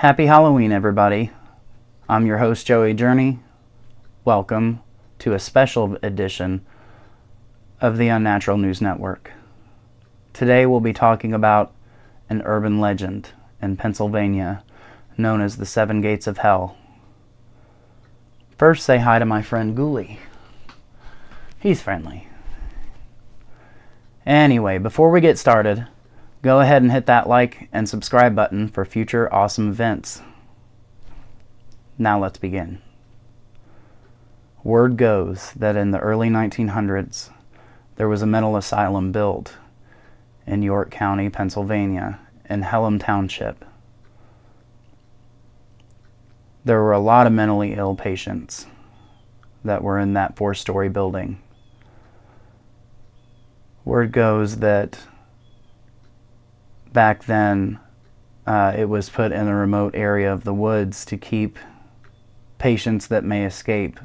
Happy Halloween, everybody. I'm your host, Joey Journey. Welcome to a special edition of the Unnatural News Network. Today we'll be talking about an urban legend in Pennsylvania known as the Seven Gates of Hell. First, say hi to my friend Ghoulie. He's friendly. Anyway, before we get started, go ahead and hit that like and subscribe button for future awesome events. Now let's begin. Word goes that in the early 1900s, there was a mental asylum built in York County, Pennsylvania, in Pelham Township. There were a lot of mentally ill patients that were in that 4-story building. Word goes that back then, it was put in a remote area of the woods to keep patients that may escape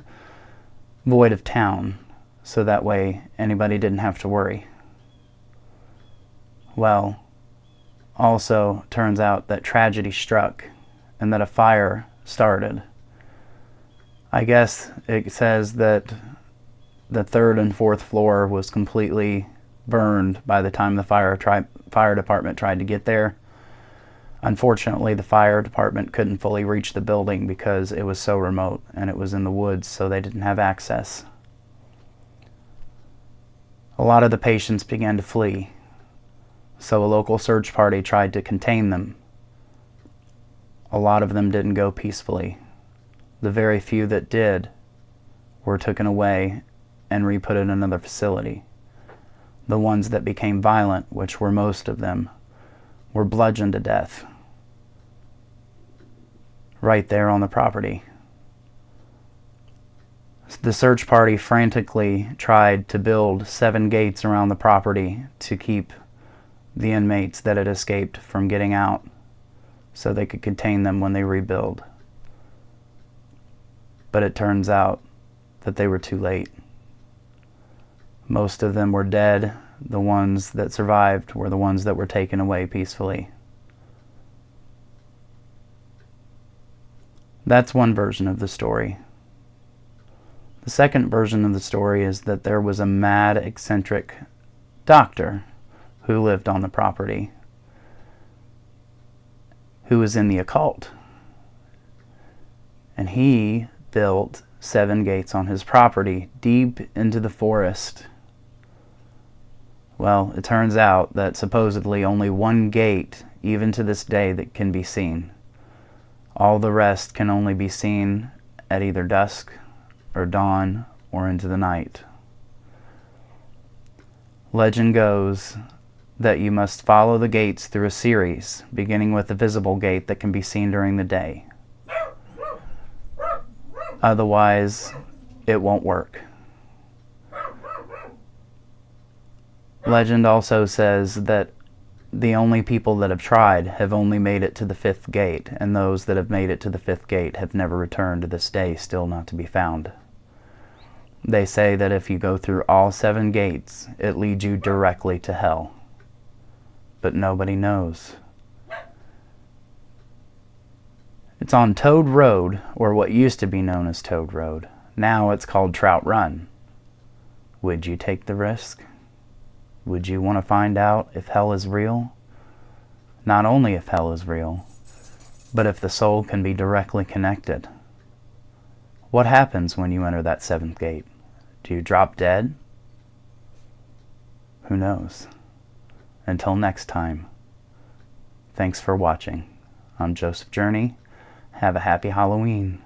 void of town, so that way anybody didn't have to worry. Well, also turns out that tragedy struck and that a fire started. I guess it says that the 3rd and 4th floor was completely burned by the time the fire department tried to get there. Unfortunately, the fire department couldn't fully reach the building because it was so remote and it was in the woods, so they didn't have access. A lot of the patients began to flee, so a local search party tried to contain them. A lot of them didn't go peacefully. The very few that did were taken away and re-put in another facility. The ones that became violent, which were most of them, were bludgeoned to death right there on the property. The search party frantically tried to build 7 gates around the property to keep the inmates that had escaped from getting out so they could contain them when they rebuild. But it turns out that they were too late. Most of them were dead. The ones that survived were the ones that were taken away peacefully. That's one version of the story. The second version of the story is that there was a mad, eccentric doctor who lived on the property, who was in the occult. And he built 7 gates on his property deep into the forest. Well, it turns out that supposedly only 1 gate, even to this day, that can be seen. All the rest can only be seen at either dusk or dawn or into the night. Legend goes that you must follow the gates through a series, beginning with a visible gate that can be seen during the day. Otherwise, it won't work. Legend also says that the only people that have tried have only made it to the 5th gate, and those that have made it to the 5th gate have never returned to this day, still not to be found. They say that if you go through all 7 gates, it leads you directly to hell. But nobody knows. It's on Toad Road, or what used to be known as Toad Road. Now it's called Trout Run. Would you take the risk? Would you want to find out if hell is real? Not only if hell is real, but if the soul can be directly connected. What happens when you enter that 7th gate? Do you drop dead? Who knows? Until next time, thanks for watching. I'm Joseph Journey. Have a happy Halloween.